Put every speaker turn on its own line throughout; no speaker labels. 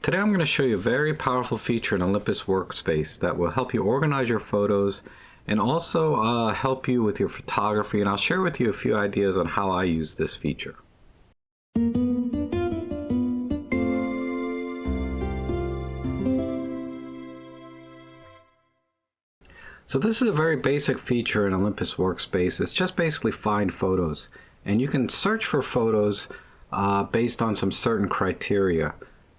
Today I'm going to show you a very powerful feature in Olympus Workspace that will help you organize your photos and also help you with your photography, and I'll share with you a few ideas on how I use this feature. So this is a very basic feature in Olympus Workspace. It's just basically find photos, and you can search for photos based on some certain criteria.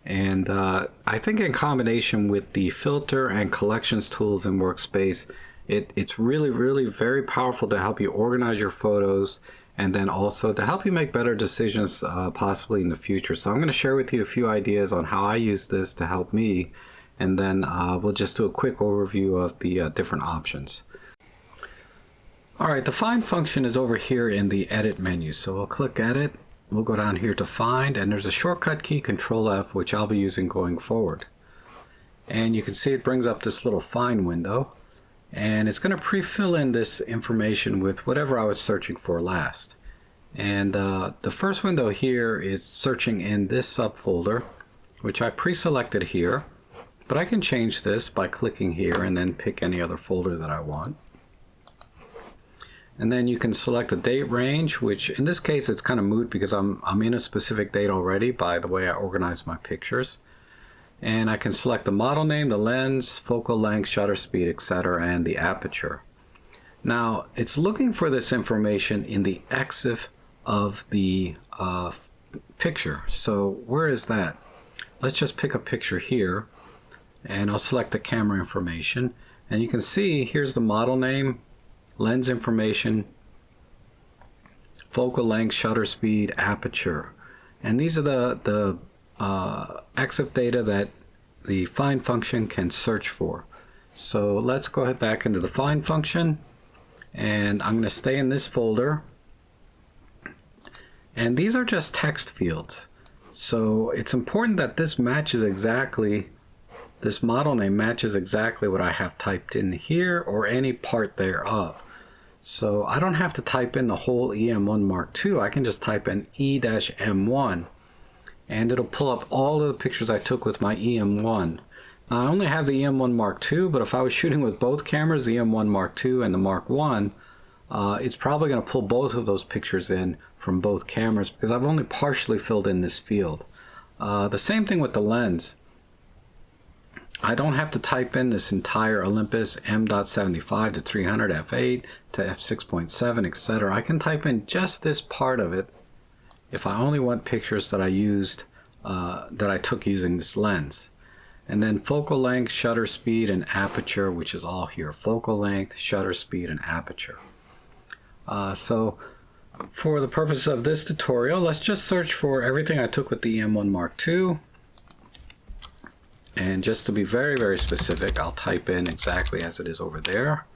And I think in combination with the filter and collections tools in Workspace, it's really very powerful to help you organize your photos and then also to help you make better decisions possibly in the future. So I'm going to share with you a few ideas on how I use this to help me, and then we'll just do a quick overview of the different options. Alright, the find function is over here in the edit menu, so we'll click edit. We'll go down here to find, and there's a shortcut key, Control F, which I'll be using going forward. And you can see it brings up this little find window, and it's going to pre-fill in this information with whatever I was searching for last. And the first window here is searching in this subfolder, which I pre-selected here, but I can change this by clicking here and then pick any other folder that I want. And then you can select a date range, which in this case it's kind of moot because I'm in a specific date already by the way I organize my pictures. And I can select the model name, the lens, focal length, shutter speed, etc., and the aperture. Now it's looking for this information in the EXIF of the picture. So where is that? Let's just pick a picture here, and I'll select the camera information, and you can see here's the model name, lens information, focal length, shutter speed, aperture, and these are the EXIF data that the find function can search for. So let's go ahead back into the find function, and I'm going to stay in this folder, and these are just text fields, so it's important that this matches exactly, this model name matches exactly what I have typed in here or any part thereof. So I don't have to type in the whole EM1 Mark II. I can just type in E-M1 and it'll pull up all of the pictures I took with my EM1. Now I only have the EM1 Mark II, but if I was shooting with both cameras, the EM1 Mark II and the Mark I, it's probably going to pull both of those pictures in from both cameras because I've only partially filled in this field. The same thing with the lens. I don't have to type in this entire Olympus M.75 to 300 f8 to f6.7, etc. I can type in just this part of it if I only want pictures that I used, that I took using this lens. And then focal length, shutter speed, and aperture, which is all here. Focal length, shutter speed, and aperture. So for the purpose of this tutorial, let's just search for everything I took with the EM1 Mark II. And just to be very specific, I'll type in exactly as it is over there.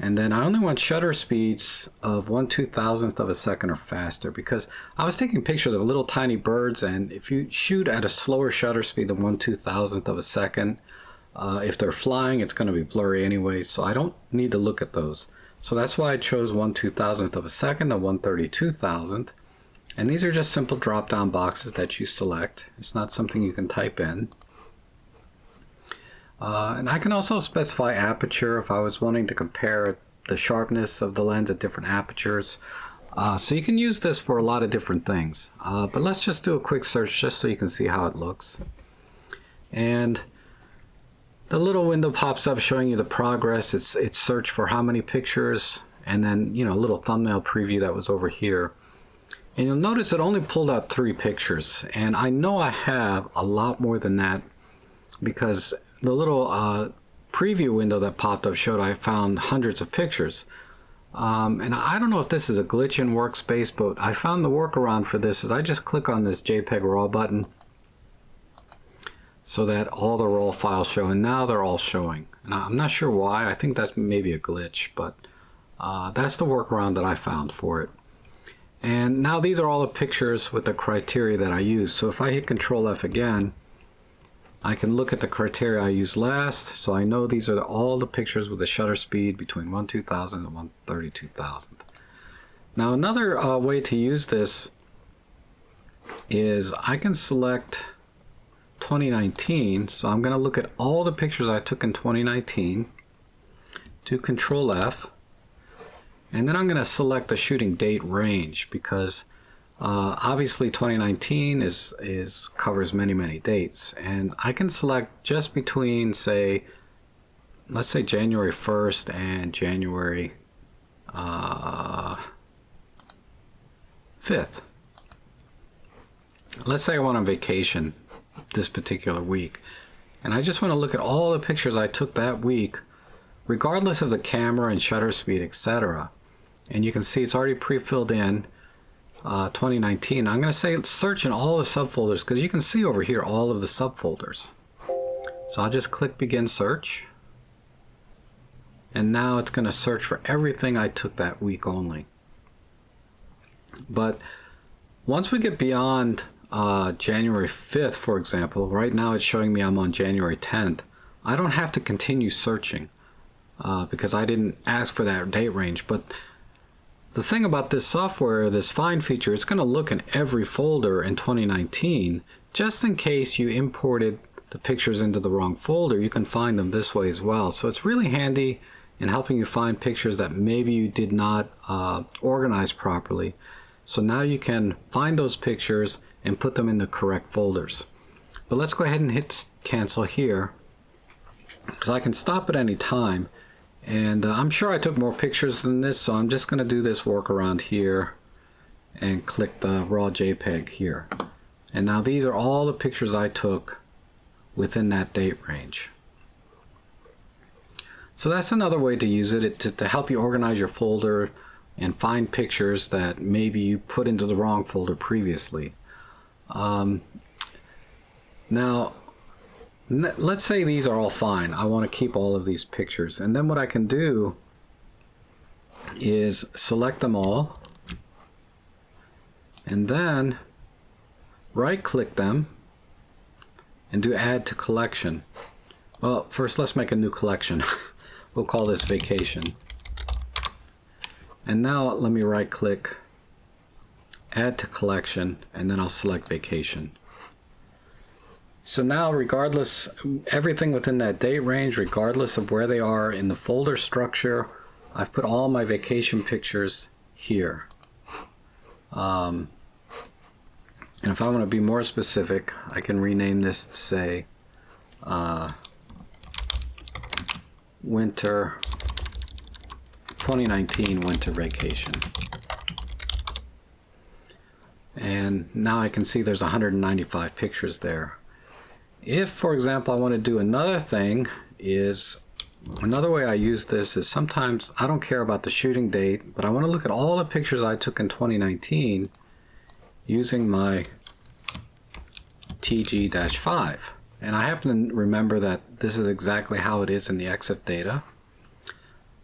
And then I only want shutter speeds of 1/2000th of a second or faster, because I was taking pictures of little tiny birds, and if you shoot at a slower shutter speed than 1/2000th of a second, if they're flying, it's going to be blurry anyway, so I don't need to look at those. So that's why I chose 1/2000th of a second to 1/32,000th. And these are just simple drop-down boxes that you select. It's not something you can type in. And I can also specify aperture if I was wanting to compare the sharpness of the lens at different apertures. So you can use this for a lot of different things. But let's just do a quick search just so you can see how it looks. And the little window pops up showing you the progress. It's searched for how many pictures, and then a little thumbnail preview that was over here. And you'll notice it only pulled up 3 pictures, and I know I have a lot more than that because the little preview window that popped up showed I found hundreds of pictures. And I don't know if this is a glitch in Workspace, but I found the workaround for this is I just click on this JPEG RAW button so that all the raw files show, and now they're all showing. And I'm not sure why. I think that's maybe a glitch, but that's the workaround that I found for it. And now these are all the pictures with the criteria that I used. So if I hit Control F again, I can look at the criteria I used last, so I know these are all the pictures with a shutter speed between 1/2000 and 1/32,000. Now another way to use this is I can select 2019, so I'm going to look at all the pictures I took in 2019, do Control F, and then I'm going to select the shooting date range because obviously 2019 covers many dates, and I can select just between, say, let's say January 1st and January 5th. Let's say I went on vacation this particular week, and I just want to look at all the pictures I took that week, regardless of the camera and shutter speed, etc. And you can see it's already pre-filled in 2019. I'm going to say search in all the subfolders because you can see over here all of the subfolders. So I'll just click begin search, and now it's going to search for everything I took that week only. But once we get beyond January 5th, for example, right now it's showing me I'm on January 10th. I don't have to continue searching because I didn't ask for that date range. But the thing about this software, this find feature, it's going to look in every folder in 2019 just in case you imported the pictures into the wrong folder. You can find them this way as well. So it's really handy in helping you find pictures that maybe you did not organize properly. So now you can find those pictures and put them in the correct folders. But let's go ahead and hit cancel here because I can stop at any time. And I'm sure I took more pictures than this, so I'm just going to do this workaround here and click the raw JPEG here. And now these are all the pictures I took within that date range. So that's another way to use it to help you organize your folder and find pictures that maybe you put into the wrong folder previously. Now, let's say these are all fine. I want to keep all of these pictures. And then what I can do is select them all and then right-click them and do add to collection. Well, first let's make a new collection. We'll call this vacation. And now let me right click, add to collection, and then I'll select vacation. So now regardless, everything within that date range, regardless of where they are in the folder structure, I've put all my vacation pictures here. And if I want to be more specific, I can rename this to say winter 2019 winter vacation. And now I can see there's 195 pictures there. If, for example, I want to do another thing, is another way I use this is sometimes I don't care about the shooting date, but I want to look at all the pictures I took in 2019 using my TG-5. And I happen to remember that this is exactly how it is in the EXIF data.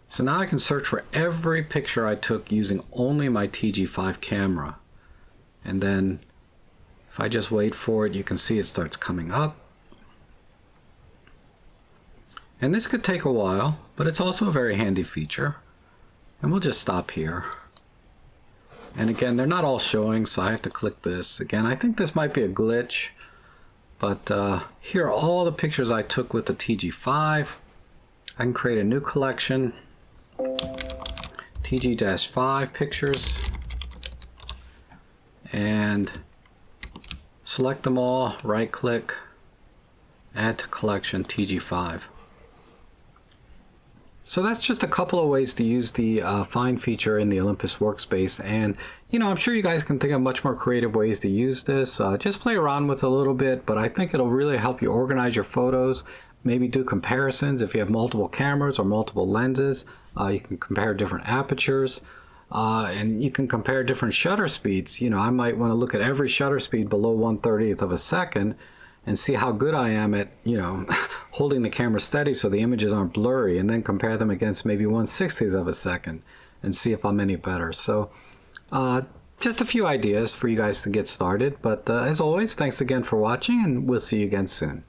So now I can search for every picture I took using only my TG-5 camera. And then if I just wait for it, you can see it starts coming up. And this could take a while, but it's also a very handy feature. And we'll just stop here. And again, they're not all showing, so I have to click this. Again, I think this might be a glitch, but here are all the pictures I took with the TG-5. I can create a new collection, TG-5 pictures, and select them all, right click, add to collection, TG-5. So that's just a couple of ways to use the find feature in the Olympus Workspace. And I'm sure you guys can think of much more creative ways to use this. Just play around with it a little bit, but I think it'll really help you organize your photos. Maybe do comparisons if you have multiple cameras or multiple lenses. You can compare different apertures, and you can compare different shutter speeds. I might want to look at every shutter speed below 1/30th of a second and see how good I am at, holding the camera steady so the images aren't blurry, and then compare them against maybe 1/60th of a second and see if I'm any better. So just a few ideas for you guys to get started. But as always, thanks again for watching, and we'll see you again soon.